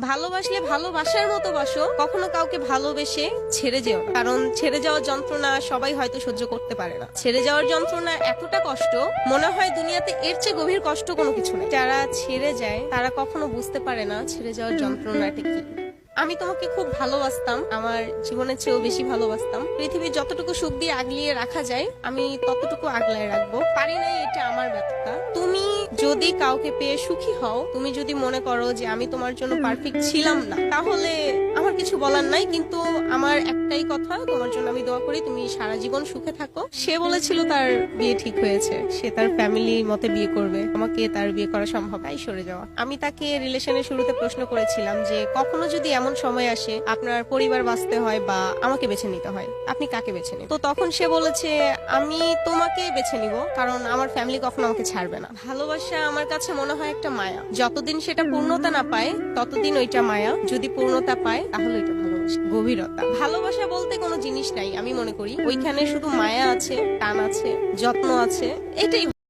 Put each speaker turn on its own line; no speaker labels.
ভালোবাসলে ভালোবাসার মতো বাসো, কখনো কাউকে ভালোবেসে ছেড়ে যেও না। কারণ ছেড়ে যাওয়ার যন্ত্রণা সবাই হয়তো সহ্য করতে পারে না। ছেড়ে যাওয়ার যন্ত্রণা এতটা কষ্ট, মনে হয় দুনিয়াতে এর চেয়ে গভীর কষ্ট কোনো কিছু নেই। যারা ছেড়ে যায় তারা কখনো বুঝতে পারে না ছেড়ে যাওয়ার যন্ত্রণাটা কি। আমি তোমাকে খুব ভালোবাসতাম, আমার জীবনের চেয়েও বেশি ভালোবাসতাম। পৃথিবীর যতটুকু সুখ দিয়ে আগলিয়ে রাখা যায় আমি ততটুকু আগলায় রাখবো। পারি নাই, এটা আমার ব্যর্থতা। তুমি যদি কাউকে পেয়ে সুখী হও, তুমি যদি মনে করো যে আমি তোমার জন্য পারফেক্ট ছিলাম না, তাহলে আমার কিছু বলার নাই। কিন্তু আমার একটাই কথা, তোমার জন্য আমি দোয়া করি তুমি সারা জীবন সুখে থাকো। সে বলেছিল তার বিয়ে ঠিক হয়েছে, সে তার ফ্যামিলির মতে বিয়ে করবে, আমাকে তার বিয়ে করা সম্ভব তাই সরে যাওয়া। আমি তাকে রিলেশনের শুরুতে প্রশ্ন করেছিলাম যে কখনো যদি এমন সময় আসে আপনার পরিবার বাঁচতে হয় বা আমাকে বেছে নিতে হয়, আপনি কাকে বেছে নেবেন? তো তখন সে বলেছে আমি তোমাকে বেছে নিব, কারণ আমার ফ্যামিলি কখনো আমাকে ছাড়বে না। ভালোবাসা আমার কাছে মনে হয় একটা মায়া, যতদিন সেটা পূর্ণতা না পায় ততদিন ওইটা মায়া, যদি পূর্ণতা পায় তাহলে ওইটা ভালোবাসা। গভীরতা ভালোবাসা বলতে কোনো জিনিস নাই, আমি মনে করি ওইখানে শুধু মায়া আছে, টান আছে, যত্ন আছে, এটাই